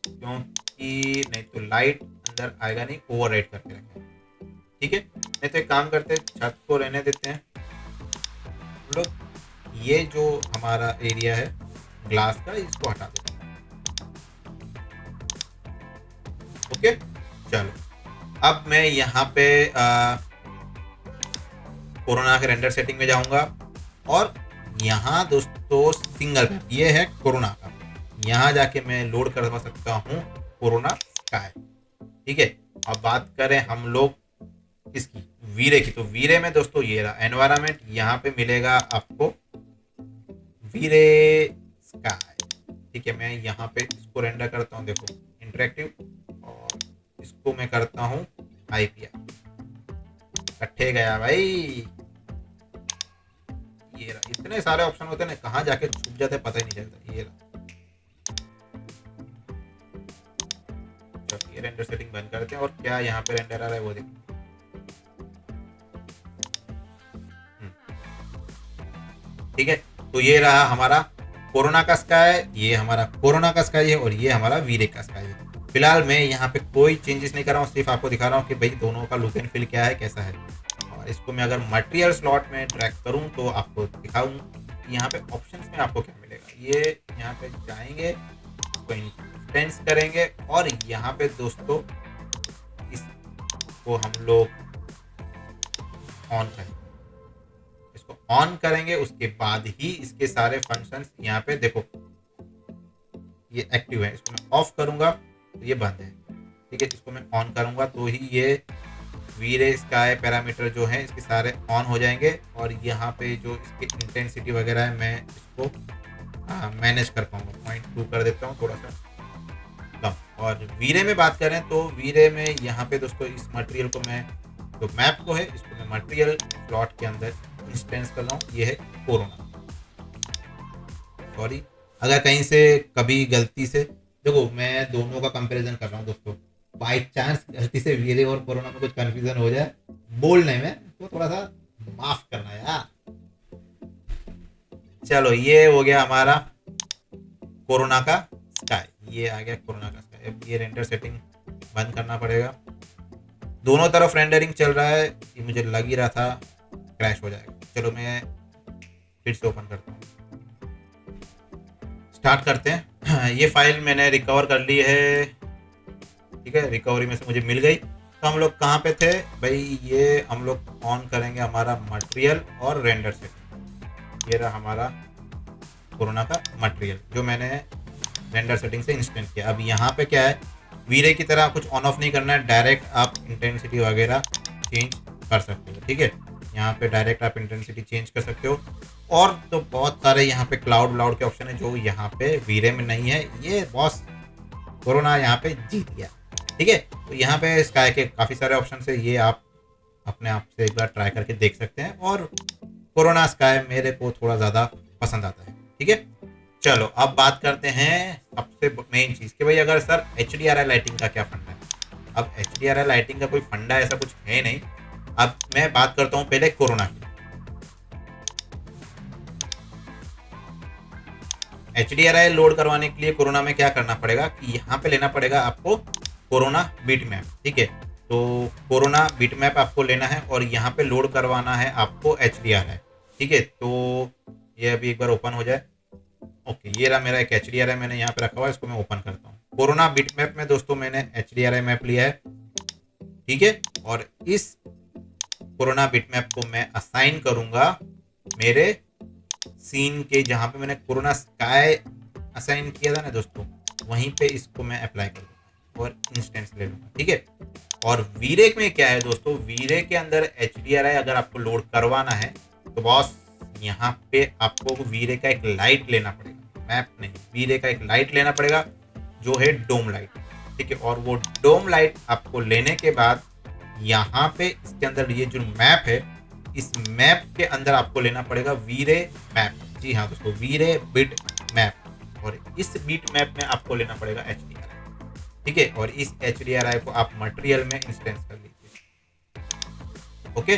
क्योंकि नहीं तो लाइट अंदर आएगा नहीं, ओवरराइड करके रखें। ठीक है, नहीं तो एक काम करते हैं, छत को रहने देते हैं हम लोग। ये जो हमारा एरिया है ग्लास का, इसको हटा देते हैं। ओके, चलो अब मैं यहाँ पे कोरोना के रेंडर सेटिंग में जाऊंगा और यहाँ दोस्तों सिंगल ये है कोरोना का, यहाँ जाके मैं लोड करवा सकता हूँ कोरोना स्काई। ठीक है, अब बात करें हम लोग इसकी वीरे की, तो वीरे में दोस्तों ये रहा एनवायरनमेंट, यहाँ पे मिलेगा आपको वीरे स्काई। ठीक है, मैं यहाँ पे इसको रेंडर करता हूँ, देखो इंटरेक्टिव, और इसको मैं करता हूँ आईपीआर। इकट्ठे गया भाई, ये रहा। इतने सारे ऑप्शन होते हैं, कहाँ जाके छुप जाते पता ही नहीं चलता। ये रहा, ये रेंडर सेटिंग बंद करते हैं और क्या यहाँ पे रेंडर आ रहा है वो देखो। ठीक है, तो ये रहा हमारा कोरोना का स्काई, ये हमारा कोरोना का स्काई है और ये हमारा वीरे का स्काई है। फिलहाल मैं यहाँ पे कोई चेंजेस नहीं कर रहा हूँ, सिर्फ आपको दिखा रहा हूँ कि भाई दोनों का लुक एंड फील क्या है, कैसा है। और इसको मैं अगर मटेरियल स्लॉट में ट्रैक करूँ तो आपको दिखाऊँ यहाँ पे ऑप्शंस में आपको क्या मिलेगा। ये यहाँ पे जाएंगे, इसको इंस्टेंस करेंगे और यहाँ पे दोस्तों इसको हम लोग ऑन करेंगे। इसको ऑन करेंगे उसके बाद ही इसके सारे फंक्शंस यहाँ पे देखो ये एक्टिव है। इसको मैं ऑफ करूंगा तो ये बंद है। ठीक है, इसको मैं ऑन करूंगा तो ही ये वीरे स्काई पैरामीटर जो है इसके सारे ऑन हो जाएंगे और यहाँ पे जो इसकी इंटेंसिटी वगैरह है मैं इसको मैनेज कर पाऊंगा। 0.2 कर देता हूँ थोड़ा सा, कम। और वीरे में बात करें तो वीरे में यहाँ पे दोस्तों इस मटेरियल को मैं जो मैप को है इसको मैं मटेरियल स्लॉट के अंदर इंस्टेंस कर रहा हूँ। ये है कोरोना। सॉरी अगर कहीं से कभी गलती से, देखो मैं दोनों का कंपैरिजन कर रहा हूँ दोस्तों, बाई चांस गलती से वीरे और कोरोना में कुछ कंफ्यूजन हो जाए बोलने में तो थोड़ा सा माफ करना यार। चलो ये हो गया हमारा कोरोना का स्काई, ये आ गया कोरोना का स्काई। अब ये रेंडर सेटिंग बंद करना पड़ेगा। दोनों तरफ रेंडरिंग चल रहा है, ये मुझे लग ही रहा था क्रैश हो जाएगा। चलो मैं फिर से ओपन करता हूँ, स्टार्ट करते हैं। ये फाइल मैंने रिकवर कर ली है, ठीक है, रिकवरी में से मुझे मिल गई। तो हम लोग कहाँ पे थे भाई, ये हम लोग ऑन करेंगे हमारा मटेरियल और रेंडर सेटिंग। ये रहा हमारा कोरोना का मटेरियल जो मैंने रेंडर सेटिंग से इंस्टेंट किया। अब यहाँ पे क्या है, वीरे की तरह कुछ ऑन ऑफ नहीं करना है, डायरेक्ट आप इंटेंसिटी वगैरह चेंज कर सकते हो, ठीक है। यहाँ पे डायरेक्ट आप इंटेंसिटी चेंज कर सकते हो। और तो बहुत सारे यहाँ पे क्लाउड के ऑप्शन है जो यहाँ पे वीरे में नहीं है। ये बॉस कोरोना यहाँ पे जीत गया, ठीक है। तो यहाँ पे स्काई के काफ़ी सारे ऑप्शन है, ये आप अपने आप से एक बार ट्राई करके देख सकते हैं। और कोरोना स्काई मेरे को थोड़ा ज़्यादा पसंद आता है, ठीक है। चलो अब बात करते हैं सबसे मेन चीज़ कि भाई अगर सर HDRI लाइटिंग का क्या फंडा है। अब HDRI लाइटिंग का कोई फंडा ऐसा कुछ है नहीं। अब मैं बात करता हूँ पहले कोरोना की। HDRI लोड करवाने के लिए कोरोना में क्या करना पड़ेगा कि यहाँ पे लेना पड़ेगा आपको कोरोना बिट मैप, ठीक है। तो कोरोना बिट मैप आपको लेना है और यहाँ पे लोड करवाना है आपको HDRI, ठीक है। तो ये अभी एक बार ओपन हो जाए। ओके, ये रहा मेरा एक HDRI मैंने यहाँ पे रखा हुआ है, इसको मैं ओपन करता हूँ। कोरोना बिट मैप में दोस्तों मैंने HDRI मैप लिया है, ठीक है। और इस कोरोना बिट मैप को मैं असाइन करूंगा मेरे सीन के, जहाँ पे मैंने कोरोना स्काई असाइन किया था ना दोस्तों, वहीं पे इसको मैं अप्लाई कर दूंगा और इंस्टेंस ले लूंगा, ठीक है। और वीरे में क्या है दोस्तों, वीरे के अंदर HDRI अगर आपको लोड करवाना है तो बॉस यहाँ पे आपको वीरे का एक लाइट लेना पड़ेगा, मैप नहीं, वीरे का एक लाइट लेना पड़ेगा जो है डोम लाइट, ठीक है। और वो डोम लाइट आपको लेने के बाद यहाँ पे इसके अंदर ये जो मैप है, इस मैप के अंदर आपको लेना पड़ेगा वीरे मैप। जी हाँ दोस्तों, वीरे बिट मैप। और इस बिट मैप में आपको लेना पड़ेगा HDRI, ठीक है। और इस HDRI को आप मटेरियल में इंस्टेंस कर लीजिए, ओके।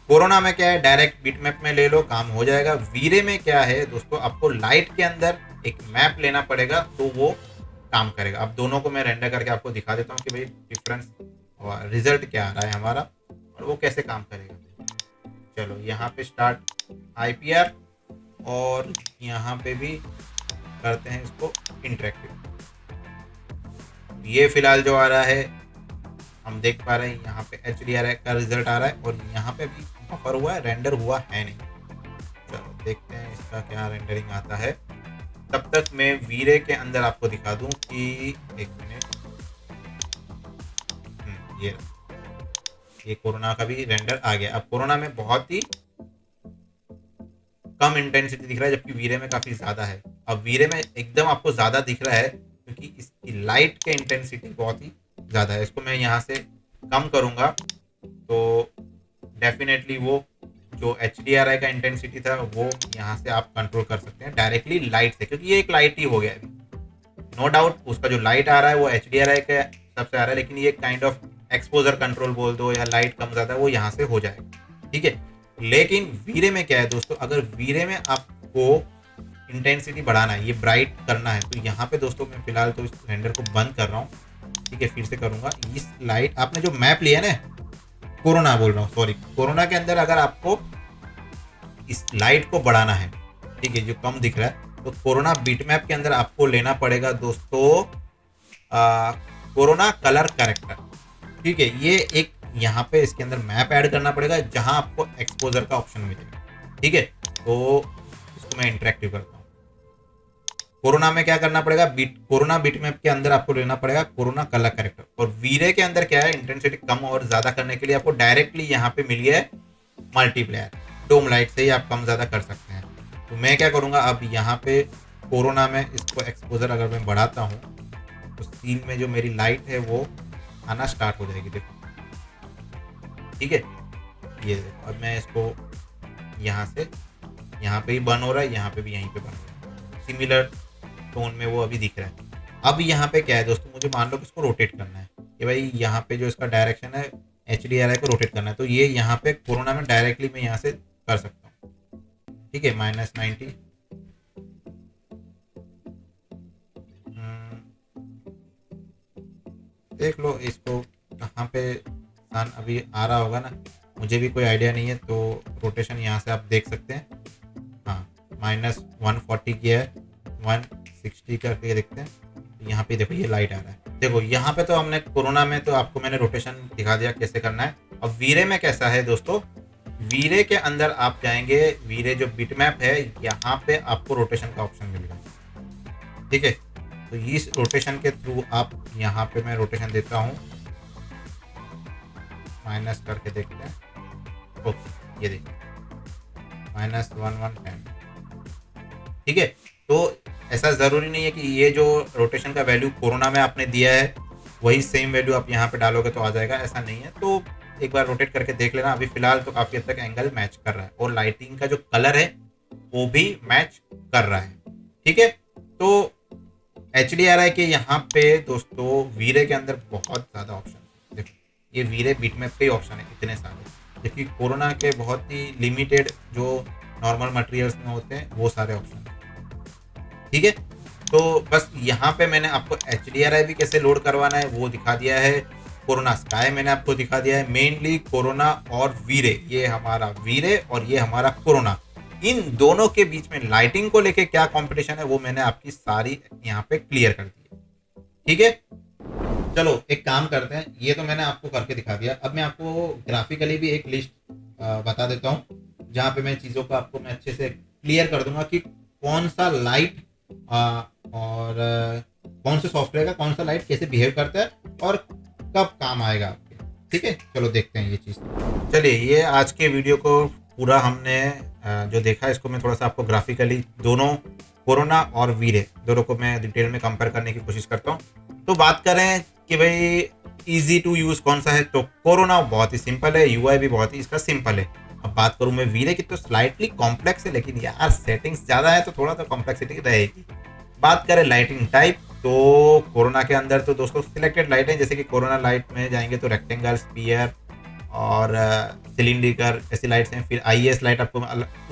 कोरोना में क्या है, डायरेक्ट बिट मैप में ले लो, काम हो जाएगा। वीरे में क्या है दोस्तों, आपको लाइट के अंदर एक मैप लेना पड़ेगा तो वो काम करेगा। अब दोनों को मैं रेंडर करके आपको दिखा देता हूँ कि भाई डिफरेंस और रिजल्ट क्या आ रहा है हमारा और वो कैसे काम करेगा। चलो यहाँ पे स्टार्ट IPR और यहाँ पे भी करते हैं इसको इंटरेक्टिव। ये फिलहाल जो आ रहा है हम देख पा रहे हैं, यहाँ पे HDRI का रिजल्ट आ रहा है और यहाँ पे भी बफर हुआ है, रेंडर हुआ है नहीं। चलो देखते हैं इसका क्या रेंडरिंग आता है। तब तक मैं वीरे के अंदर आपको दिखा दूं कि एक मिनट, ये कोरोना का भी रेंडर आ गया। अब कोरोना में बहुत ही कम इंटेंसिटी दिख रहा है जबकि वीरे में काफ़ी ज़्यादा है। अब वीरे में एकदम आपको ज़्यादा दिख रहा है क्योंकि इसकी लाइट के इंटेंसिटी बहुत ही ज़्यादा है। इसको मैं यहाँ से कम करूँगा तो डेफिनेटली वो जो HDRI का इंटेंसिटी था वो यहाँ से आप कंट्रोल कर सकते हैं डायरेक्टली लाइट से, क्योंकि ये एक लाइट ही हो गया है। नो डाउट उसका जो लाइट आ रहा है वो HDRI के सबसे आ रहा है, लेकिन ये काइंड ऑफ एक्सपोजर कंट्रोल बोल दो या लाइट कम ज़्यादा वो यहाँ से हो जाएगा, ठीक है। लेकिन वीरे में क्या है दोस्तों, अगर वीरे में आपको इंटेंसिटी बढ़ाना है, ये ब्राइट करना है, तो यहाँ पे दोस्तों मैं फिलहाल तो इस रेंडर को बंद कर रहा हूँ, ठीक है। फिर से करूँगा। इस लाइट आपने जो मैप लिया ना, कोरोना बोल रहा हूँ, सॉरी, कोरोना के अंदर अगर आपको इस लाइट को बढ़ाना है, ठीक है, जो कम दिख रहा है, तो कोरोना बिट मैप के अंदर आपको लेना पड़ेगा दोस्तों कोरोना कलर करेक्टर, ठीक है। ये एक यहाँ पे इसके अंदर मैप ऐड करना पड़ेगा जहां आपको एक्सपोजर का ऑप्शन मिलेगा, ठीक है। तो इसको मैं इंटरेक्टिव करता हूँ। कोरोना में क्या करना पड़ेगा, कोरोना बिट मैप के अंदर आपको लेना पड़ेगा कोरोना कलर करेक्टर। और वीरे के अंदर क्या है, इंटेंसिटी कम और ज्यादा करने के लिए आपको डायरेक्टली यहाँ पे मिल गया है मल्टीप्लेयर, डोम लाइट से ही आप कम ज्यादा कर सकते हैं। तो मैं क्या करूँगा, अब यहाँ पे कोरोना में इसको एक्सपोजर अगर मैं बढ़ाता हूँ तो सीन में जो मेरी लाइट है वो आना स्टार्ट हो जाएगी। देखो ठीक है, ये देखो अब मैं इसको यहाँ से यहाँ पे ही बर्न हो रहा है, यहाँ पे भी यहीं पे बर्न हो रहा है, सिमिलर टोन में वो अभी दिख रहा है। अब यहाँ पे क्या है दोस्तों, मुझे मान लो कि इसको रोटेट करना है कि भाई यहाँ पे जो इसका डायरेक्शन है HDRI को रोटेट करना है, तो ये यहाँ पे कोरोना में डायरेक्टली मैं यहाँ से कर सकता हूँ। ठीक है, -90 देख लो इसको कहाँ पे सन अभी आ रहा होगा ना, मुझे भी कोई आइडिया नहीं है। तो रोटेशन यहाँ से आप देख सकते हैं, हाँ -140 किया है, 160 करके देखते हैं। यहाँ पे देखो ये लाइट आ रहा है। देखो यहाँ पे तो हमने कोरोना में तो आपको मैंने रोटेशन दिखा दिया कैसे करना है। अब वीरे में कैसा है दोस्तों, वीरे के अंदर आप जाएंगे, वीरे जो बिटमैप है यहाँ पे आपको रोटेशन का ऑप्शन मिलेगा। ठीक है, तो इस रोटेशन के थ्रू आप यहाँ पे मैं रोटेशन देता हूँ, माइनस करके देखते हैं। ओके ये देखिए -110। ठीक है, तो ऐसा ज़रूरी नहीं है कि ये जो रोटेशन का वैल्यू कोरोना में आपने दिया है वही सेम वैल्यू आप यहाँ पे डालोगे तो आ जाएगा, ऐसा नहीं है। तो एक बार रोटेट करके देख लेना। अभी फिलहाल तो काफ़ी हद तक एंगल मैच कर रहा है और लाइटिंग का जो कलर है वो भी मैच कर रहा है। ठीक है, तो HDRI के यहाँ पे दोस्तों वीरे के अंदर बहुत ज़्यादा ऑप्शन। देखो ये वीरे बिटमैप के ही ऑप्शन है इतने सारे, जबकि कोरोना के बहुत ही लिमिटेड जो नॉर्मल मटेरियल्स में होते हैं वो सारे ऑप्शन। ठीक है, तो बस यहाँ पे मैंने आपको HDRI भी कैसे लोड करवाना है वो दिखा दिया है, कोरोना स्काई मैंने आपको दिखा दिया है। मेनली कोरोना और वीरे, ये हमारा वीरे और ये हमारा कोरोना, इन दोनों के बीच में लाइटिंग को लेके क्या कंपटीशन है वो मैंने आपकी सारी यहाँ पे क्लियर कर दी है। ठीक है, चलो एक काम करते हैं, ये तो मैंने आपको करके दिखा दिया। अब मैं आपको ग्राफिकली भी एक लिस्ट बता देता हूँ जहाँ पे मैं चीज़ों को आपको मैं अच्छे से क्लियर कर दूंगा कि कौन सा लाइट और कौन से सॉफ्टवेयर का कौन सा लाइट कैसे बिहेव करता है और कब काम आएगा आपके। ठीक है, चलो देखते हैं ये चीज़। चलिए, ये आज के वीडियो को पूरा हमने जो देखा इसको मैं थोड़ा सा आपको ग्राफिकली दोनों कोरोना और वीरे दोनों को मैं डिटेल में कंपेयर करने की कोशिश करता हूँ। तो बात करें कि भाई इजी टू यूज़ कौन सा है, तो कोरोना बहुत ही सिंपल है, UI भी बहुत ही इसका सिंपल है। अब बात करूँ मैं वीरे की तो स्लाइटली कॉम्प्लेक्स है, लेकिन यार सेटिंग्स ज़्यादा है तो थोड़ा तो कॉम्प्लेक्सिटी रहेगी। बात करें लाइटिंग टाइप, तो कोरोना के अंदर तो दोस्तों सिलेक्टेड लाइट है, जैसे कि कोरोना लाइट में जाएंगे तो रेक्टेंगल, स्फीयर और सिलिंड्रिकल ऐसी लाइट्स हैं। फिर IES लाइट आपको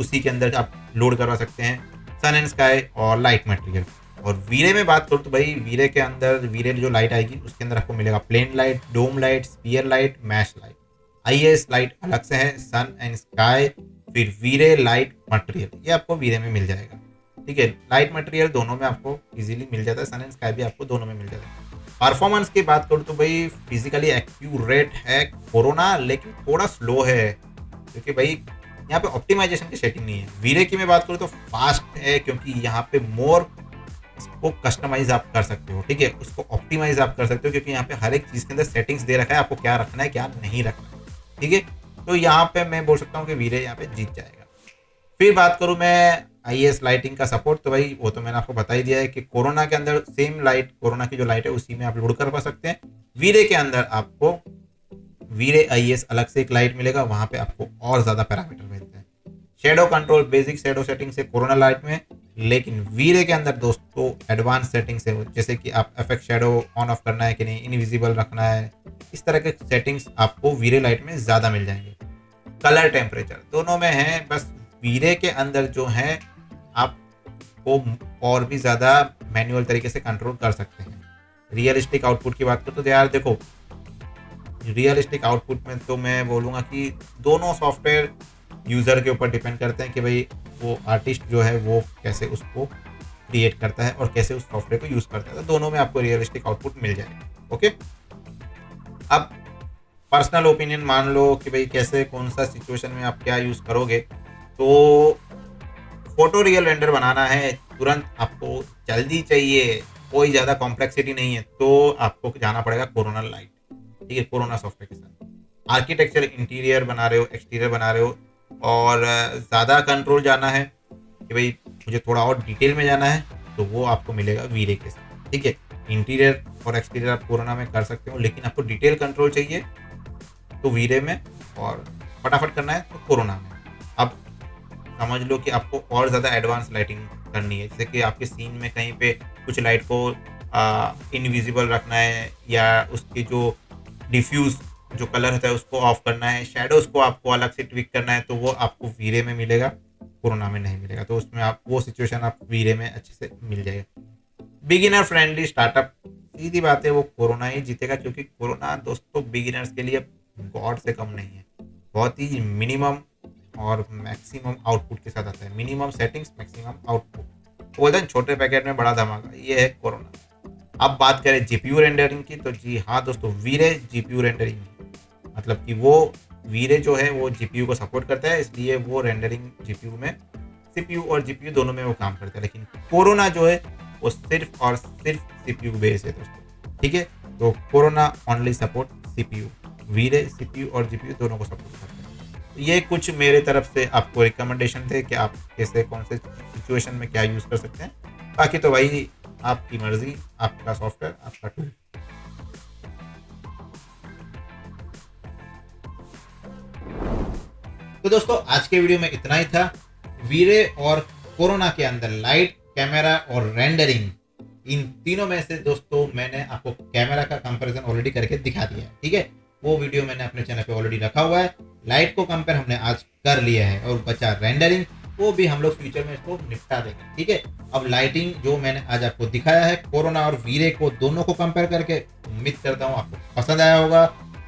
उसी के अंदर आप लोड करवा सकते हैं, सन एंड स्काई और लाइट मटेरियल। और वीरे में बात करूँ तो भाई वीरे के अंदर वीरे जो लाइट आएगी उसके अंदर आपको मिलेगा plain light, dome light, spear light, mesh light. IES light अलग से है, सन एंड स्काई, फिर वीरे लाइट मटेरियल, ये आपको वीरे में मिल जाएगा। ठीक है, लाइट मटेरियल दोनों में आपको इजीली मिल जाता है, सन एंड स्काई भी आपको दोनों में मिल जाता है। परफॉर्मेंस की बात करूँ तो भाई फिजिकली एक्यूरेट है कोरोना, लेकिन थोड़ा स्लो है क्योंकि भाई यहाँ पे ऑप्टिमाइजेशन की सेटिंग नहीं है। वीरे की मैं बात करूँ तो फास्ट है क्योंकि यहाँ पे मोर इसको कस्टमाइज आप कर सकते हो। ठीक है, उसको ऑप्टिमाइज आप कर सकते हो क्योंकि यहाँ पे हर एक चीज़ के अंदर सेटिंग्स दे रखा है आपको क्या रखना है क्या नहीं रखना है। ठीक है, तो यहाँ पे मैं बोल सकता हूँ कि वीरे यहाँ पे जीत जाएगा। फिर बात करूँ मैं IES लाइटिंग का सपोर्ट, तो भाई वो तो मैंने आपको बता ही दिया है कि कोरोना के अंदर सेम लाइट, कोरोना की जो लाइट है उसी में आप लोड कर पा सकते हैं। वीरे के अंदर आपको वीरे IES अलग से एक लाइट मिलेगा, वहाँ पे आपको और ज़्यादा पैरामीटर मिलते हैं। Shadow control basic shadow setting से कोरोना लाइट में, लेकिन वीरे के अंदर दोस्तों एडवांस सेटिंग्स है, जैसे कि आप इफेक्ट शेडो ऑन ऑफ करना है कि नहीं, इनविजिबल रखना है, इस तरह के सेटिंग्स आपको वीरे लाइट में ज़्यादा मिल जाएंगे। कलर टेम्परेचर दोनों में है, बस वीरे के अंदर जो है आपको और भी ज़्यादा मैनुअल तरीके से कंट्रोल कर सकते हैं। रियलिस्टिक आउटपुट की बात करो तो यार देखो, रियलिस्टिक आउटपुट में तो मैं बोलूँगा कि दोनों सॉफ्टवेयर यूज़र के ऊपर डिपेंड करते हैं कि भाई वो आर्टिस्ट जो है वो कैसे उसको क्रिएट करता है और कैसे उस सॉफ्टवेयर को यूज़ करता है, तो दोनों में आपको रियलिस्टिक आउटपुट मिल जाएगा। ओके, अब पर्सनल ओपिनियन मान लो कि भाई कैसे कौन सा सिचुएशन में आप क्या यूज़ करोगे, तो फोटो रियल रेंडर बनाना है, तुरंत आपको जल्दी चाहिए, कोई ज़्यादा कॉम्प्लेक्सिटी नहीं है, तो आपको जाना पड़ेगा कोरोना लाइट। ठीक है, कोरोना सॉफ्टवेयर के साथ। आर्किटेक्चर इंटीरियर बना रहे हो, एक्सटीरियर बना रहे हो और ज़्यादा कंट्रोल जाना है कि भाई मुझे थोड़ा और डिटेल में जाना है, तो वो आपको मिलेगा वीरे के साथ। ठीक है, इंटीरियर और एक्सटीरियर आप कोरोना में कर सकते हो, लेकिन आपको डिटेल कंट्रोल चाहिए तो वीरे में, और फटाफट करना है तो कोरोना में। अब समझ लो कि आपको और ज़्यादा एडवांस लाइटिंग करनी है, जैसे कि आपके सीन में कहीं पे कुछ लाइट को इनविजिबल रखना है, या उसके जो डिफ्यूज जो कलर होता है उसको ऑफ करना है, शेडोज को आपको अलग से ट्विक करना है, तो वो आपको वीरे में मिलेगा, कोरोना में नहीं मिलेगा। तो उसमें आप वो सिचुएशन आप वीरे में अच्छे से मिल जाएगा। बिगिनर फ्रेंडली स्टार्टअप, सीधी बात है वो कोरोना ही जीतेगा, क्योंकि कोरोना दोस्तों बिगिनर्स के लिए गॉड से कम नहीं है। बहुत ही मिनिमम और मैक्सिमम आउटपुट के साथ आता है, मिनिमम सेटिंग्स मैक्सिमम आउटपुट, बोलते हैं छोटे पैकेट में बड़ा धमाका, ये है कोरोना। अब बात करें जीपीयू रेंडरिंग की, तो जी हाँ दोस्तों, वीरे जीपीयू रेंडरिंग, मतलब कि वो वीरे जो है वो जीपीयू को सपोर्ट करता है, इसलिए वो रेंडरिंग जीपीयू में, सीपीयू और जीपीयू दोनों में वो काम करता है। लेकिन कोरोना जो है वो सिर्फ और सिर्फ सीपीयू बेस है दोस्तों, ठीक है। तो Corona only support CPU, Vray CPU और जीपीयू दोनों को सपोर्ट करता है। तो ये कुछ मेरे तरफ से आपको रिकमेंडेशन थे कि आप कैसे कौन से सिचुएशन में क्या यूज़ कर सकते हैं। बाकी तो भाई आपकी मर्जी, आपका सॉफ्टवेयर, आपका टूल। तो दोस्तों आज के वीडियो में इतना ही था। वीरे और कोरोना के अंदर लाइट, कैमरा और रेंडरिंग, इन तीनों में से दोस्तों मैंने आपको कैमरा का कंपैरिजन ऑलरेडी करके दिखा दिया है, ठीक है। वो वीडियो मैंने अपने चैनल पे ऑलरेडी रखा हुआ है। लाइट को कंपेयर हमने आज कर लिया है, और बचा रेंडरिंग, वो भी हम लोग फ्यूचर में इसको निपटा देंगे, ठीक है। अब लाइटिंग जो मैंने आज आपको दिखाया है कोरोना और वीरे को, दोनों को कंपेयर करके, उम्मीद करता हूँ आपको पसंद आया होगा।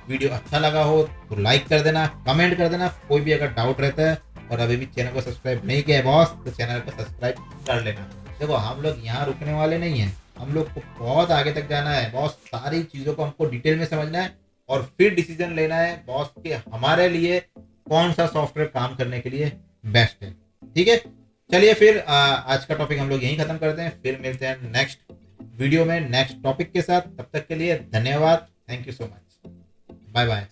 वीडियो अच्छा लगा हो तो लाइक कर देना, कमेंट कर देना, कोई भी अगर डाउट रहता है, और अभी भी चैनल को सब्सक्राइब नहीं किया है बॉस, तो चैनल को सब्सक्राइब कर लेना। देखो हम लोग यहाँ रुकने वाले नहीं हैं, हम लोग को बहुत आगे तक जाना है बॉस। सारी चीज़ों को हमको डिटेल में समझना है, और फिर डिसीजन लेना है बॉस कि हमारे लिए कौन सा सॉफ्टवेयर काम करने के लिए बेस्ट है, ठीक है। चलिए फिर आज का टॉपिक हम लोग यहीं खत्म करते हैं, फिर मिलते हैं नेक्स्ट वीडियो में नेक्स्ट टॉपिक के साथ। तब तक के लिए धन्यवाद, thank you so much, bye bye.